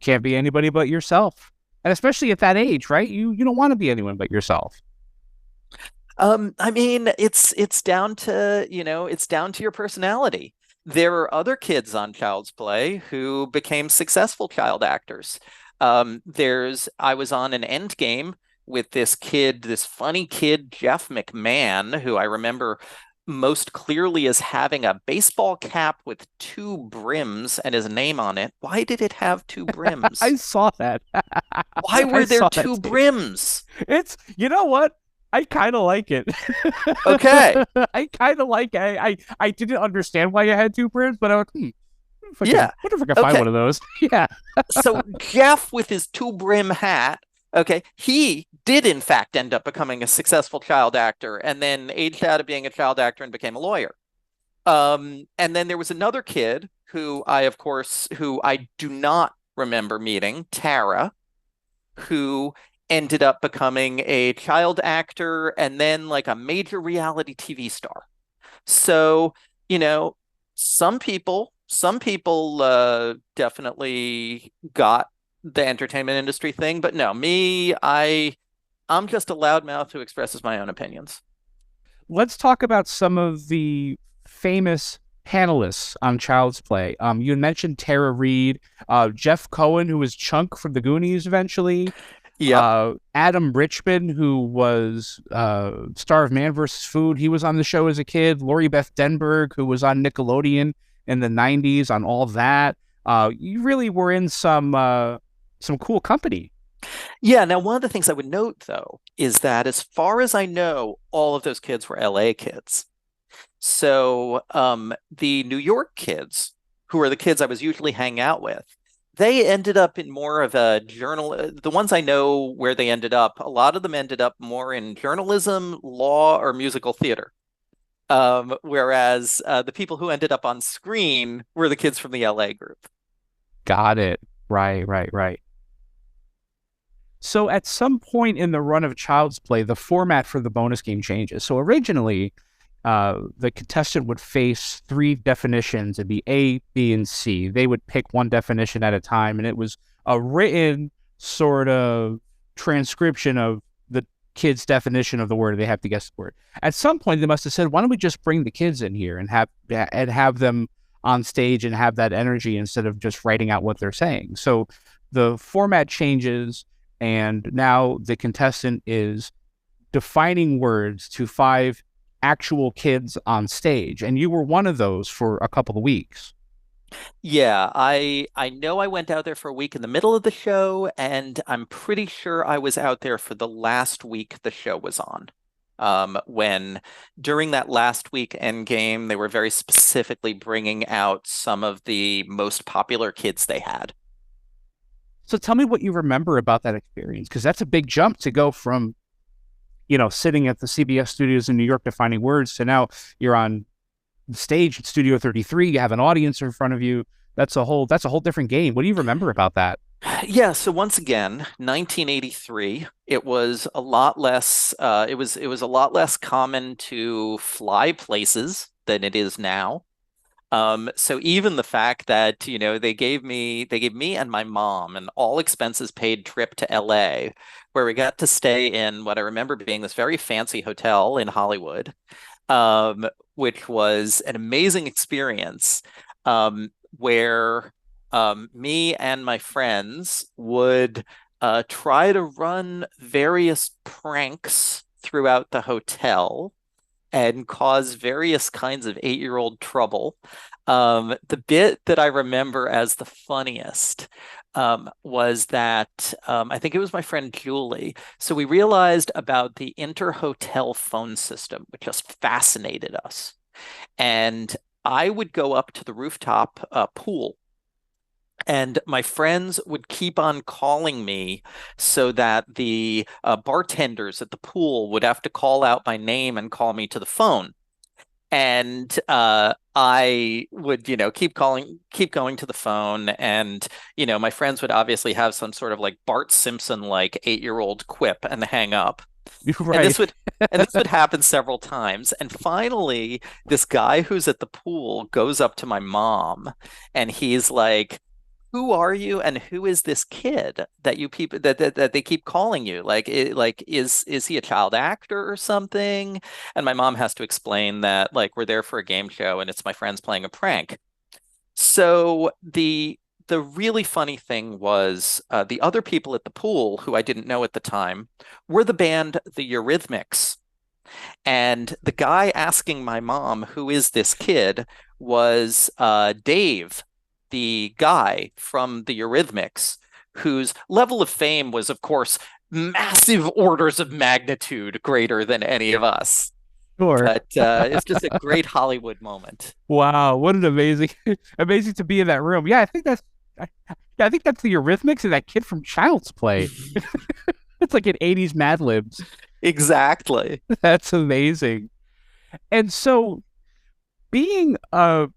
Can't be anybody but yourself. And especially at that age, right? You don't want to be anyone but yourself. I mean, it's down to, it's down to your personality. There are other kids on Child's Play who became successful child actors. I was on an Endgame with this kid, this funny kid, Jeff McMahon, who I remember most clearly as having a baseball cap with two brims and his name on it. Why did it have two brims? I saw that. Why were there two brims? It's, you know what? I kind of like it. Okay. I kind of like it. I didn't understand why you had two brims, but I was like, yeah. What if I can find one of those? Yeah. So Jeff with his two brim hat, okay, he did in fact end up becoming a successful child actor and then aged out of being a child actor and became a lawyer. And then there was another kid who I do not remember meeting, Tara, who ended up becoming a child actor and then like a major reality TV star. So, some people definitely got the entertainment industry thing, but no, me, I'm just a loudmouth who expresses my own opinions. Let's talk about some of the famous panelists on Child's Play. You mentioned Tara Reid, Jeff Cohen, who was Chunk from the Goonies eventually. Yeah. Adam Richman, who was star of Man vs. Food. He was on the show as a kid. Lori Beth Denberg, who was on Nickelodeon in the 90s on All That. You really were in some cool company. Yeah. Now, one of the things I would note, though, is that as far as I know, all of those kids were LA kids. So the New York kids, who are the kids I was usually hanging out with, they ended up in more of a the ones I know where they ended up, a lot of them ended up more in journalism, law, or musical theater. Whereas the people who ended up on screen were the kids from the LA group. Got it. Right. So at some point in the run of Child's Play, the format for the bonus game changes. So originally, the contestant would face three definitions. It'd be A, B, and C. They would pick one definition at a time, and it was a written sort of transcription of the kid's definition of the word. They have to guess the word. At some point, they must have said, why don't we just bring the kids in here and have them on stage and have that energy instead of just writing out what they're saying. So the format changes, and now the contestant is defining words to 5 actual kids on stage, and you were one of those for a couple of weeks. Yeah, I know I went out there for a week in the middle of the show, and I'm pretty sure I was out there for the last week the show was on. When during that last week Endgame, they were very specifically bringing out some of the most popular kids they had. So tell me what you remember about that experience, because that's a big jump to go from sitting at the CBS studios in New York defining words to now you're on the stage at Studio 33. You have an audience in front of you. That's a whole different game. What do you remember about that? Yeah. So once again, 1983. It was a lot less. It was a lot less common to fly places than it is now. So even the fact that, they gave me and my mom an all expenses paid trip to LA, where we got to stay in what I remember being this very fancy hotel in Hollywood, which was an amazing experience, where me and my friends would try to run various pranks throughout the hotel and cause various kinds of 8-year-old trouble. The bit that I remember as the funniest was that I think it was my friend Julie. So we realized about the inter-hotel phone system, which just fascinated us. And I would go up to the rooftop pool, and my friends would keep on calling me so that the bartenders at the pool would have to call out my name and call me to the phone. And I would, keep going to the phone. And, my friends would obviously have some sort of like Bart Simpson, like 8-year-old quip and hang up. Right. And this would happen several times. And finally, this guy who's at the pool goes up to my mom and he's like, who are you and who is this kid that you people that they keep calling you? Is he a child actor or something? And my mom has to explain that we're there for a game show and it's my friends playing a prank. So the the really funny thing was the other people at the pool who I didn't know at the time were the band The Eurythmics. And the guy asking my mom, who is this kid, was Dave, the guy from The Eurythmics, whose level of fame was, of course, massive orders of magnitude greater than any of us. Sure. But it's just a great Hollywood moment. Wow, what an amazing, amazing to be in that room. Yeah, I think that's the Eurythmics and that kid from Child's Play. It's like an 80s Mad Libs. Exactly. That's amazing. And so being a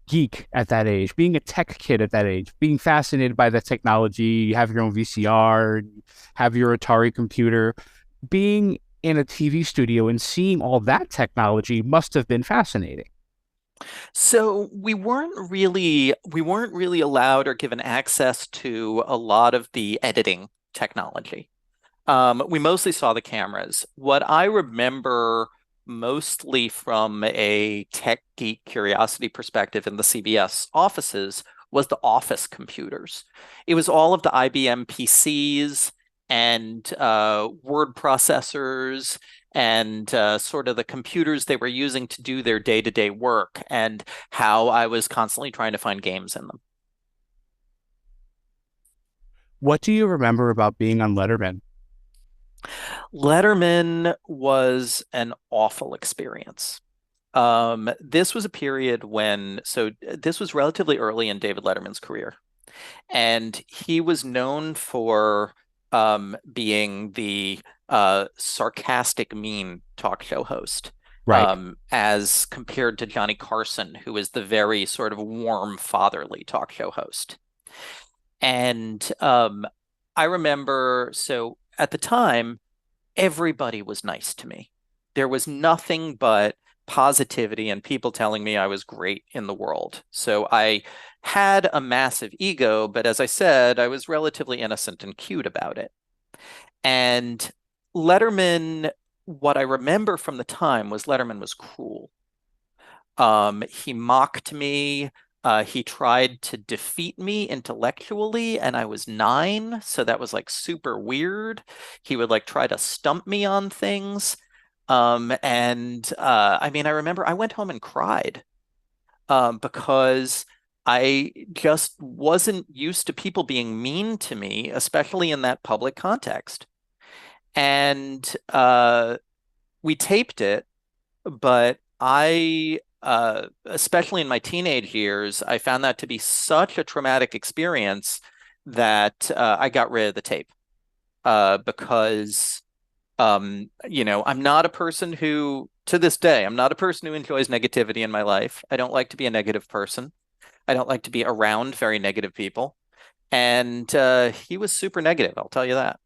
geek at that age, being a tech kid at that age, being fascinated by the technology, you have your own VCR, have your Atari computer, being in a TV studio and seeing all that technology must have been fascinating. So we weren't really allowed or given access to a lot of the editing technology. We mostly saw the cameras. What I remember mostly from a tech geek curiosity perspective in the CBS offices was the office computers. It was all of the IBM PCs and word processors and sort of the computers they were using to do their day-to-day work, and how I was constantly trying to find games in them. What do you remember about being on Letterman? Letterman was an awful experience. This was a period so this was relatively early in David Letterman's career, and he was known for being the sarcastic, mean talk show host, Right. as compared to Johnny Carson, who is the very sort of warm, fatherly talk show host. And I remember, so at the time, everybody was nice to me. There was nothing but positivity and people telling me I was great in the world. So I had a massive ego, but as I said, I was relatively innocent and cute about it. And Letterman, what I remember from the time was Letterman was cruel. He mocked me. He tried to defeat me intellectually, and I was 9, so that was like super weird. He would like try to stump me on things. I mean, I remember I went home and cried because I just wasn't used to people being mean to me, especially in that public context. And we taped it, but especially in my teenage years, I found that to be such a traumatic experience that I got rid of the tape because, I'm not a person who, to this day, I'm not a person who enjoys negativity in my life. I don't like to be a negative person. I don't like to be around very negative people. And he was super negative, I'll tell you that.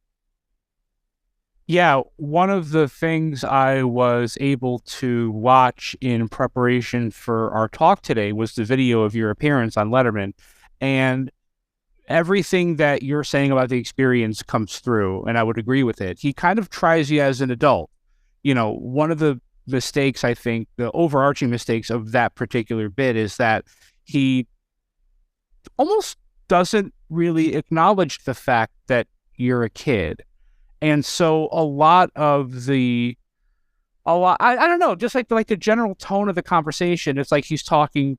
Yeah, one of the things I was able to watch in preparation for our talk today was the video of your appearance on Letterman. And everything that you're saying about the experience comes through, and I would agree with it. He kind of tries you as an adult. One of the mistakes, I think, the overarching mistakes of that particular bit is that he almost doesn't really acknowledge the fact that you're a kid. And so I don't know, just like the general tone of the conversation, it's like he's talking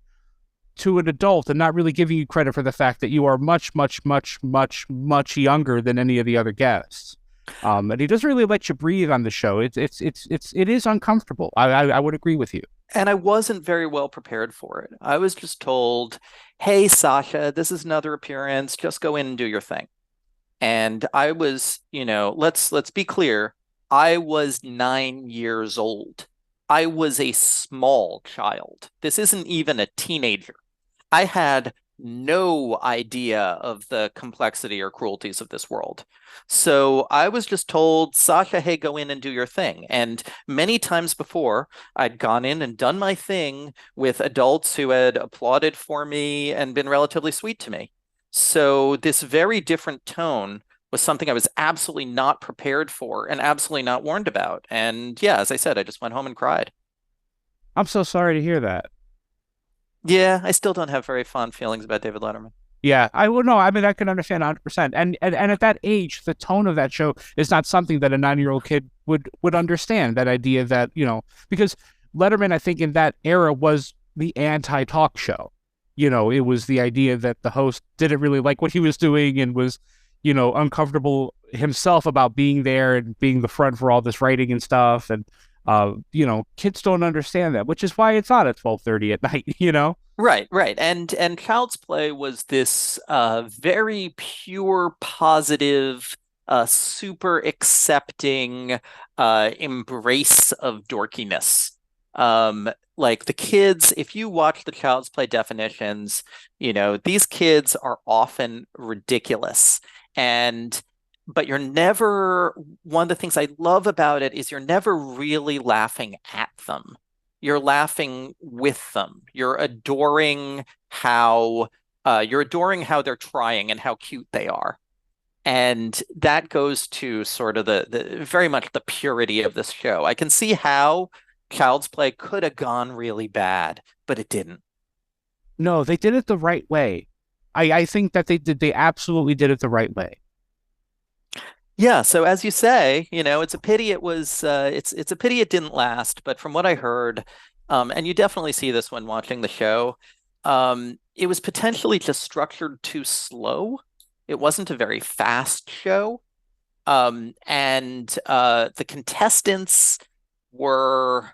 to an adult and not really giving you credit for the fact that you are much, much, much, much, much younger than any of the other guests. And he doesn't really let you breathe on the show. It is uncomfortable. I would agree with you. And I wasn't very well prepared for it. I was just told, hey, Sascha, this is another appearance. Just go in and do your thing. And I was, let's be clear. I was 9 years old. I was a small child. This isn't even a teenager. I had no idea of the complexity or cruelties of this world. So I was just told, Sascha, hey, go in and do your thing. And many times before, I'd gone in and done my thing with adults who had applauded for me and been relatively sweet to me. So this very different tone was something I was absolutely not prepared for and absolutely not warned about. And yeah, as I said, I just went home and cried. I'm so sorry to hear that. Yeah, I still don't have very fond feelings about David Letterman. Yeah, I will know. I mean, I can understand 100%. And at that age, the tone of that show is not something that a 9-year-old kid would understand. That idea that, because Letterman, I think in that era was the anti-talk show. It was the idea that the host didn't really like what he was doing and was, uncomfortable himself about being there and being the front for all this writing and stuff. And, kids don't understand that, which is why it's on at 12:30 at night. Right, right. And Child's Play was this very pure, positive, super accepting embrace of dorkiness. Like the kids, if you watch the Child's Play definitions, these kids are often ridiculous. But you're never, one of the things I love about it is you're never really laughing at them. You're laughing with them. You're adoring how they're trying and how cute they are. And that goes to sort of the very much the purity of this show. I can see how Child's Play could have gone really bad, but it didn't. No, they did it the right way. I think that they absolutely did it the right way. Yeah, so as you say, it's a pity it was it's a pity it didn't last, but from what I heard, and you definitely see this when watching the show, it was potentially just structured too slow. It wasn't a very fast show. And the contestants were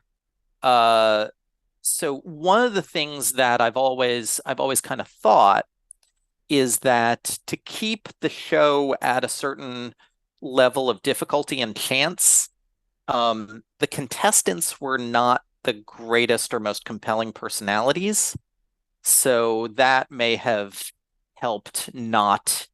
so one of the things that I've always kind of thought is that to keep the show at a certain level of difficulty and chance, the contestants were not the greatest or most compelling personalities. So that may have helped not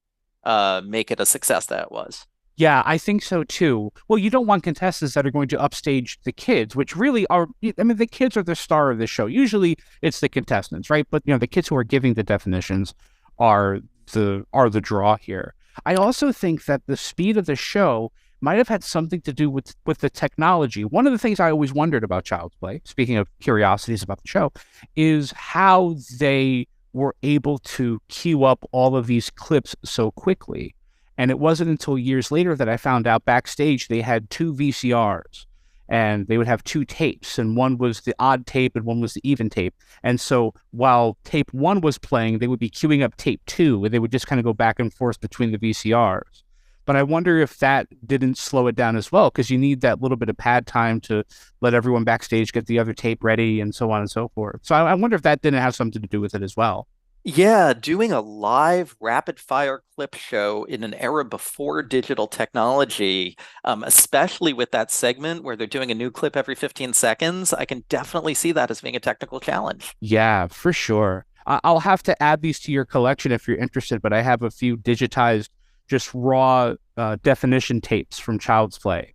make it a success that it was. Yeah, I think so too. Well, you don't want contestants that are going to upstage the kids, which really are, the kids are the star of the show. Usually it's the contestants, right? But, the kids who are giving the definitions are the draw here. I also think that the speed of the show might have had something to do with the technology. One of the things I always wondered about Child's Play, speaking of curiosities about the show, is how they were able to queue up all of these clips so quickly. And it wasn't until years later that I found out backstage they had 2 VCRs. And they would have 2 tapes, and one was the odd tape and one was the even tape. And so while tape 1 was playing, they would be queuing up tape 2, and they would just kind of go back and forth between the VCRs. But I wonder if that didn't slow it down as well, because you need that little bit of pad time to let everyone backstage get the other tape ready and so on and so forth. So I wonder if that didn't have something to do with it as well. Yeah, doing a live rapid fire clip show in an era before digital technology, especially with that segment where they're doing a new clip every 15 seconds, I can definitely see that as being a technical challenge. Yeah, for sure. I'll have to add these to your collection if you're interested, but I have a few digitized, just raw definition tapes from Child's Play.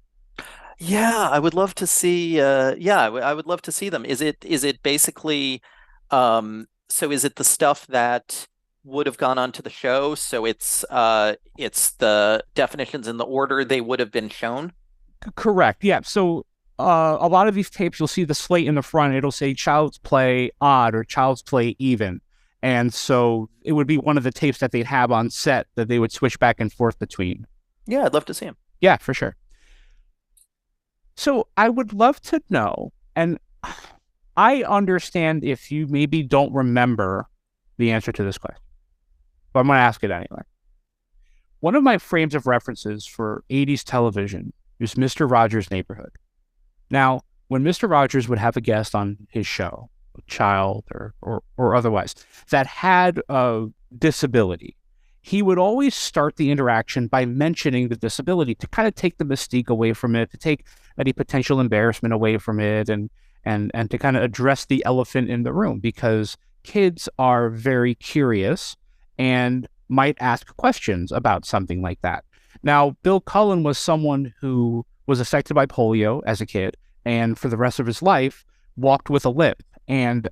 Yeah, I would love to see. I would love to see them. Is it basically? So is it the stuff that would have gone onto the show? So it's the definitions in the order they would have been shown? Correct. Yeah. So a lot of these tapes, you'll see the slate in the front. It'll say Child's Play odd or Child's Play even. And so it would be one of the tapes that they'd have on set that they would switch back and forth between. Yeah, I'd love to see them. Yeah, for sure. So I would love to know, and I understand if you maybe don't remember the answer to this question, but I'm going to ask it anyway. One of my frames of references for 80s television is Mr. Rogers' Neighborhood. Now, when Mr. Rogers would have a guest on his show, a child or otherwise, that had a disability, he would always start the interaction by mentioning the disability to kind of take the mystique away from it, to take any potential embarrassment away from it, and to kind of address the elephant in the room, because kids are very curious and might ask questions about something like that. Now, Bill Cullen was someone who was affected by polio as a kid, and for the rest of his life walked with a limp. And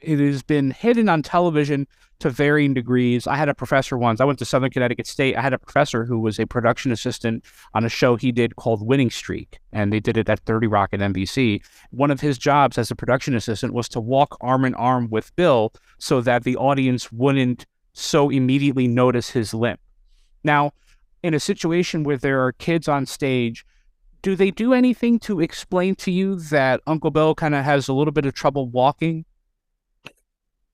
it has been hidden on television to varying degrees. I had a professor once. I went to Southern Connecticut State. I had a professor who was a production assistant on a show he did called Winning Streak, and they did it at 30 Rock and NBC. One of his jobs as a production assistant was to walk arm in arm with Bill so that the audience wouldn't so immediately notice his limp. Now, in a situation where there are kids on stage, do they do anything to explain to you that Uncle Bill kind of has a little bit of trouble walking?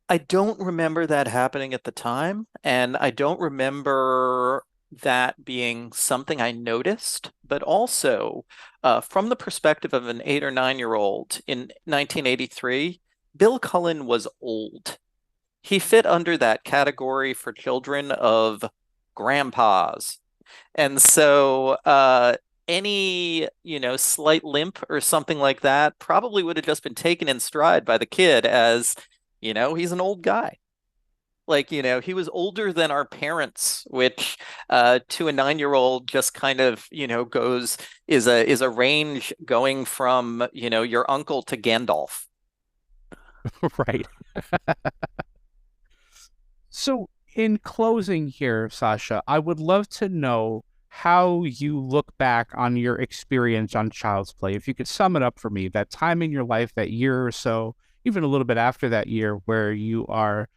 I don't remember that happening at the time, and I don't remember that being something I noticed, but also from the perspective of an 8 or 9-year-old in 1983, Bill Cullen was old. He fit under that category for children of grandpas. And so any, slight limp or something like that probably would have just been taken in stride by the kid as, he's an old guy. Like, he was older than our parents, which to a 9-year-old just kind of, is a range going from, your uncle to Gandalf. Right. So in closing here, Sascha, I would love to know how you look back on your experience on Child's Play. If you could sum it up for me, that time in your life, that year or so, even a little bit after that year, where you are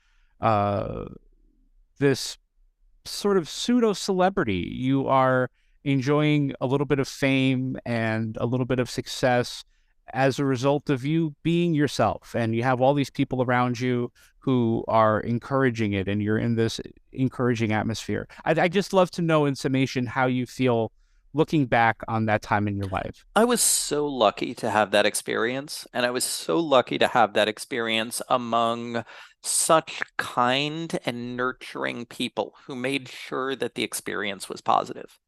this sort of pseudo-celebrity. You are enjoying a little bit of fame and a little bit of success as a result of you being yourself, and you have all these people around you who are encouraging it, and you're in this encouraging atmosphere. I'd just love to know in summation how you feel looking back on that time in your life. I was so lucky to have that experience, and I was so lucky to have that experience among such kind and nurturing people who made sure that the experience was positive.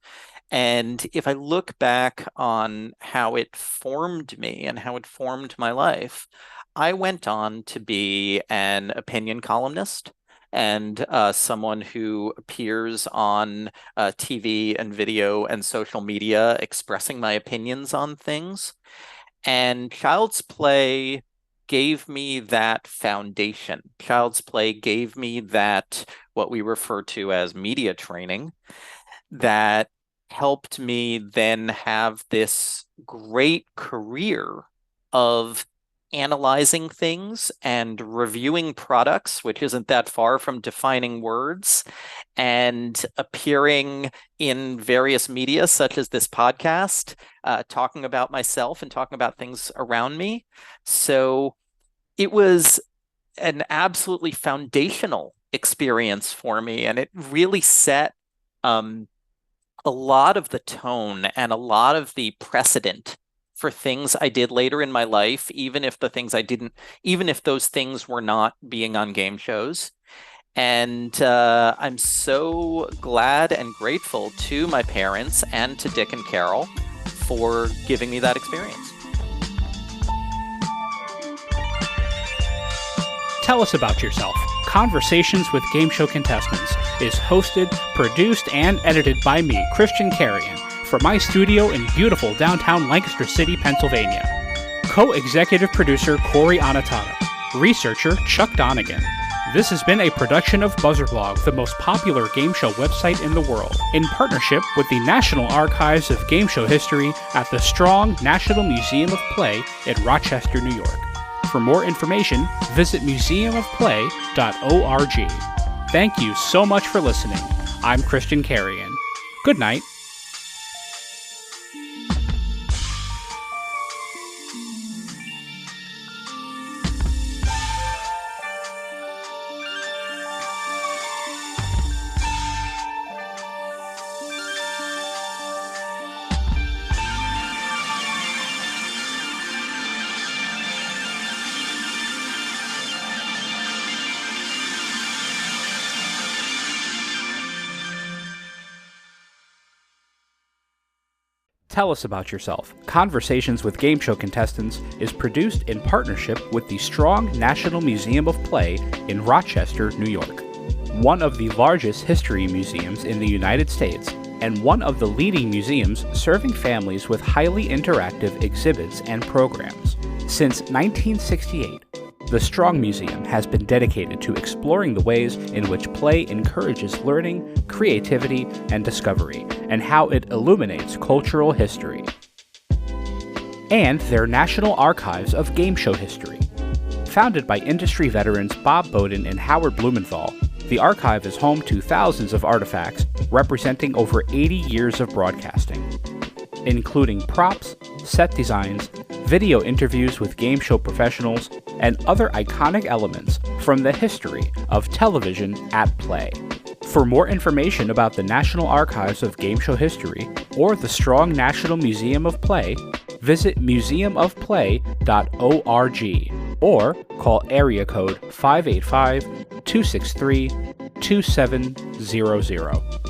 And if I look back on how it formed me and how it formed my life, I went on to be an opinion columnist and someone who appears on TV and video and social media expressing my opinions on things. And Child's Play gave me that foundation. Child's Play gave me that, what we refer to as media training, that helped me then have this great career of analyzing things and reviewing products, which isn't that far from defining words, and appearing in various media, such as this podcast, talking about myself and talking about things around me. So it was an absolutely foundational experience for me, and it really set a lot of the tone and a lot of the precedent for things I did later in my life, even if those things were not being on game shows. And I'm so glad and grateful to my parents and to Dick and Carol for giving me that experience. Tell Us About Yourself. Conversations with Game Show Contestants is hosted, produced, and edited by me, Christian Carrion, from my studio in beautiful downtown Lancaster City, Pennsylvania. Co-executive producer Cory Anotado. Researcher Chuck Donegan. This has been a production of BuzzerBlog, the most popular game show website in the world, in partnership with the National Archives of Game Show History at the Strong National Museum of Play in Rochester, New York. For more information, visit museumofplay.org. Thank you so much for listening. I'm Christian Carrion. Good night. Tell Us About Yourself. Conversations with Game Show Contestants is produced in partnership with the Strong National Museum of Play in Rochester, New York, one of the largest history museums in the United States, and one of the leading museums serving families with highly interactive exhibits and programs. Since 1968, the Strong Museum has been dedicated to exploring the ways in which play encourages learning, creativity, and discovery, and how it illuminates cultural history. And their National Archives of Game Show History. Founded by industry veterans Bob Bowden and Howard Blumenthal, The archive is home to thousands of artifacts representing over 80 years of broadcasting, including props, set designs, video interviews with game show professionals, and other iconic elements from the history of television at play. For more information about the National Archives of Game Show History or the Strong National Museum of Play, visit museumofplay.org or call area code 585-263-2700.